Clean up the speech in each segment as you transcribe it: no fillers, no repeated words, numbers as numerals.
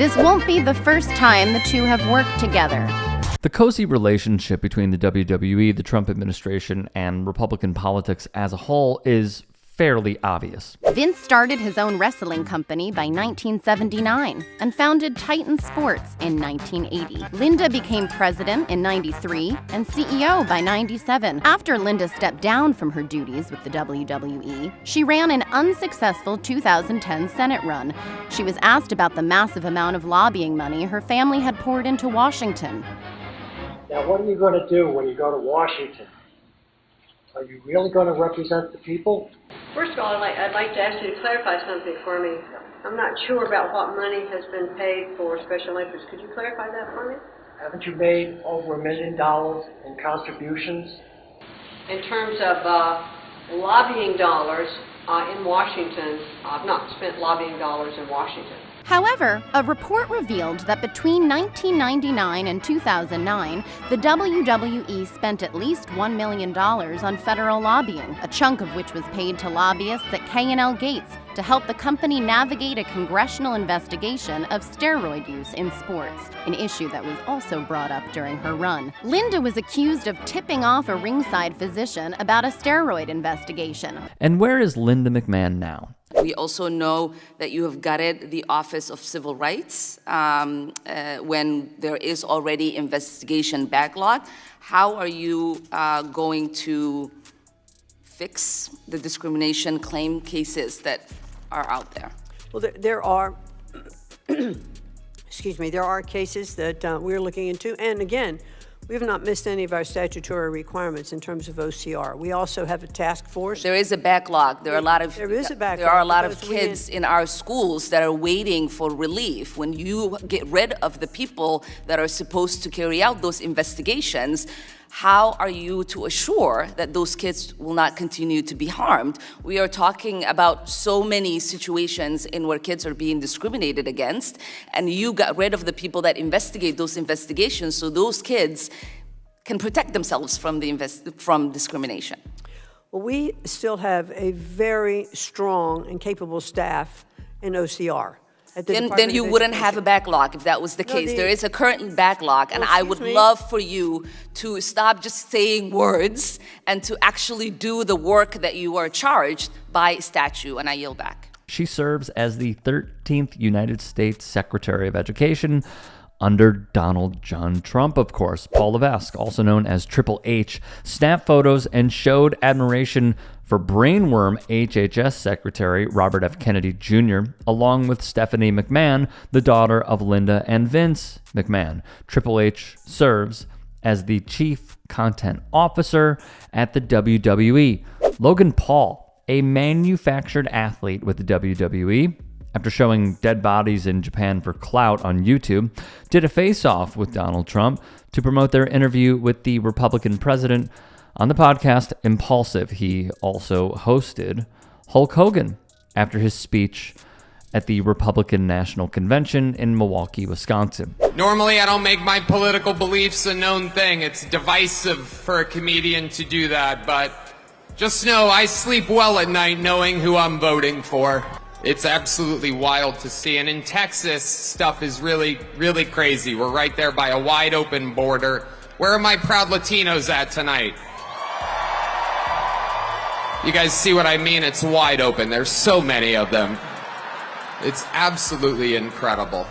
This won't be the first time the two have worked together. The cozy relationship between the WWE, the Trump administration, and Republican politics as a whole is fairly obvious. Vince started his own wrestling company by 1979 and founded Titan Sports in 1980. Linda became president in 93 and CEO by 97. After Linda stepped down from her duties with the WWE, she ran an unsuccessful 2010 Senate run. She was asked about the massive amount of lobbying money her family had poured into Washington. Now, what are you going to do when you go to Washington? Are you really going to represent the people? First of all, I'd like to ask you to clarify something for me. I'm not sure about what money has been paid for Special Olympics. Could you clarify that for me? Haven't you made over $1 million in contributions? In terms of lobbying dollars in Washington, I've not spent lobbying dollars in Washington. However, a report revealed that between 1999 and 2009, the WWE spent at least $1 million on federal lobbying, a chunk of which was paid to lobbyists at K&L Gates to help the company navigate a congressional investigation of steroid use in sports, an issue that was also brought up during her run. Linda was accused of tipping off a ringside physician about a steroid investigation. And where is Linda McMahon now? We also know that you have gutted the Office of Civil Rights when there is already investigation backlog. How are you going to fix the discrimination claim cases that are out there? Well, there are, there are cases that we're looking into. And again, we have not missed any of our statutory requirements in terms of OCR. We also have a task force. There is a backlog. There are a lot of because kids in our schools that are waiting for relief. When you get rid of the people that are supposed to carry out those investigations, how are you to assure that those kids will not continue to be harmed? We are talking about so many situations in where kids are being discriminated against, and you got rid of the people that investigate those investigations so those kids can protect themselves from discrimination. Well, we still have a very strong and capable staff in OCR. Then you wouldn't have a backlog if that was the case. There is a current backlog, and I would love for you to stop just saying words and to actually do the work that you are charged by statute, and I yield back. She serves as the 13th United States Secretary of Education under Donald John Trump, of course. Paul Levesque, also known as Triple H, snapped photos and showed admiration for brainworm HHS Secretary Robert F. Kennedy Jr., along with Stephanie McMahon, the daughter of Linda and Vince McMahon. Triple H serves as the Chief Content Officer at the WWE. Logan Paul, a manufactured athlete with the WWE, after showing dead bodies in Japan for clout on YouTube, did a face-off with Donald Trump to promote their interview with the Republican president on the podcast Impulsive. He also hosted Hulk Hogan after his speech at the Republican National Convention in Milwaukee, Wisconsin. Normally, I don't make my political beliefs a known thing. It's divisive for a comedian to do that, but just know I sleep well at night knowing who I'm voting for. It's absolutely wild to see. And in Texas, stuff is really, really crazy. We're right there by a wide open border. Where are my proud Latinos at tonight? You guys see what I mean? It's wide open. There's so many of them. It's absolutely incredible.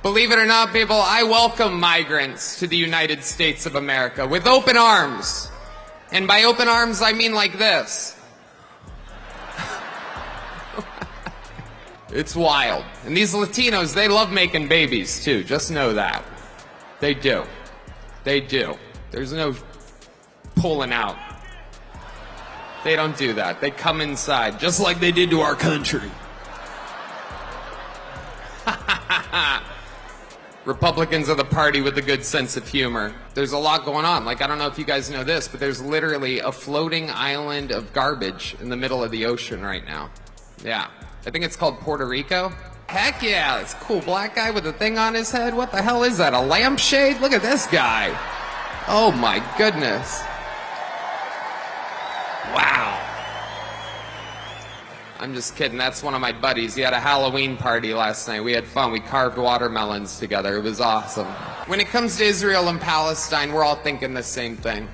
Believe it or not, people, I welcome migrants to the United States of America with open arms. And by open arms, I mean like this. It's wild. And these Latinos, they love making babies too. Just know that. They do. They do. There's no pulling out. They don't do that. They come inside, just like they did to our country. Republicans are the party with a good sense of humor. There's a lot going on. Like, I don't know if you guys know this, but there's literally a floating island of garbage in the middle of the ocean right now. Yeah. I think it's called Puerto Rico. Heck yeah, it's a cool black guy with a thing on his head. What the hell is that, a lampshade? Look at this guy. Oh my goodness. Wow. I'm just kidding. That's one of my buddies. He had a Halloween party last night. We had fun. We carved watermelons together. It was awesome. When it comes to Israel and Palestine, we're all thinking the same thing.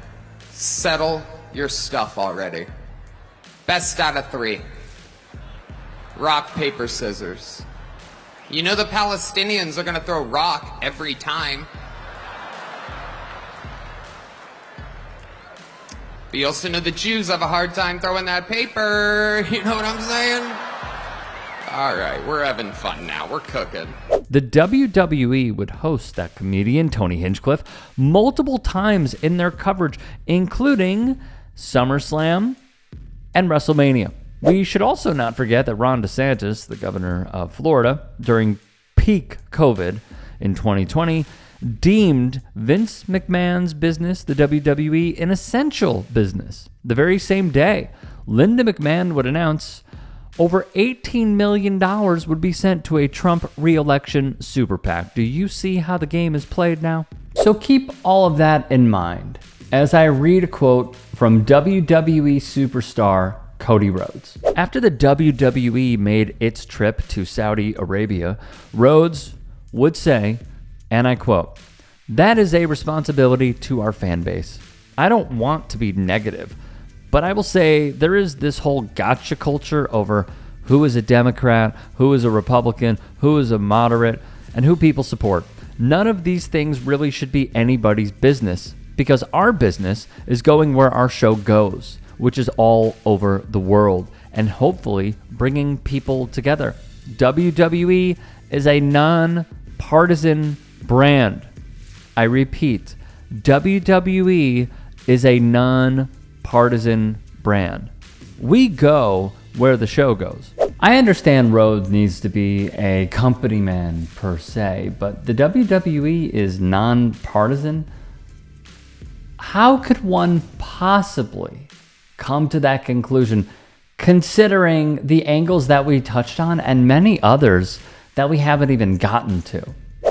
Settle your stuff already. Best out of 3. Rock, paper, scissors. You know the Palestinians are going to throw rock every time. But you also know the Jews have a hard time throwing that paper. You know what I'm saying? All right, we're having fun now. We're cooking. The WWE would host that comedian, Tony Hinchcliffe, multiple times in their coverage, including SummerSlam and WrestleMania. We should also not forget that Ron DeSantis, the governor of Florida, during peak COVID in 2020, deemed Vince McMahon's business, the WWE, an essential business. The very same day, Linda McMahon would announce over $18 million would be sent to a Trump re-election super PAC. Do you see how the game is played now? So keep all of that in mind as I read a quote from WWE superstar Cody Rhodes. After the WWE made its trip to Saudi Arabia, Rhodes would say, and I quote, "That is a responsibility to our fan base. I don't want to be negative, but I will say there is this whole gotcha culture over who is a Democrat, who is a Republican, who is a moderate, and who people support. None of these things really should be anybody's business because our business is going where our show goes, which is all over the world, and hopefully bringing people together. WWE is a non-partisan brand. I repeat, WWE is a non-partisan brand. We go where the show goes." I understand Rhodes needs to be a company man per se, but the WWE is non-partisan. How could one possibly come to that conclusion, considering the angles that we touched on and many others that we haven't even gotten to?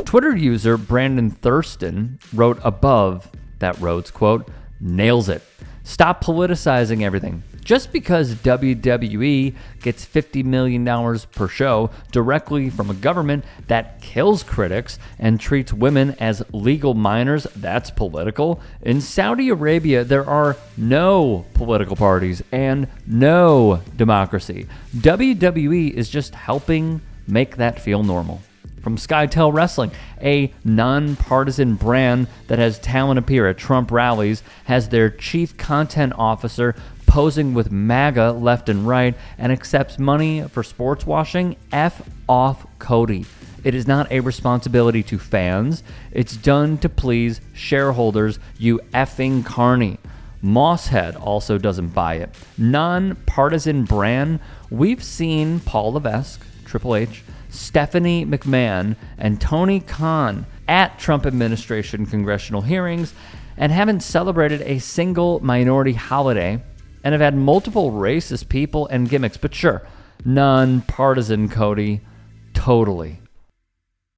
Twitter user Brandon Thurston wrote above that Rhodes quote, "Nails it. Stop politicizing everything. Just because WWE gets $50 million per show directly from a government that kills critics and treats women as legal minors, that's political. In Saudi Arabia, there are no political parties and no democracy. WWE is just helping make that feel normal." From SkyTel Wrestling, a nonpartisan brand that has talent appear at Trump rallies, has their chief content officer posing with MAGA left and right and accepts money for sports washing. F off Cody. It is not a responsibility to fans. It's done to please shareholders, you effing carny. Mosshead also doesn't buy it. Nonpartisan brand. We've seen Paul Levesque, Triple H, Stephanie McMahon, and Tony Khan at Trump administration congressional hearings and haven't celebrated a single minority holiday and have had multiple racist people and gimmicks. But sure, nonpartisan, Cody, totally.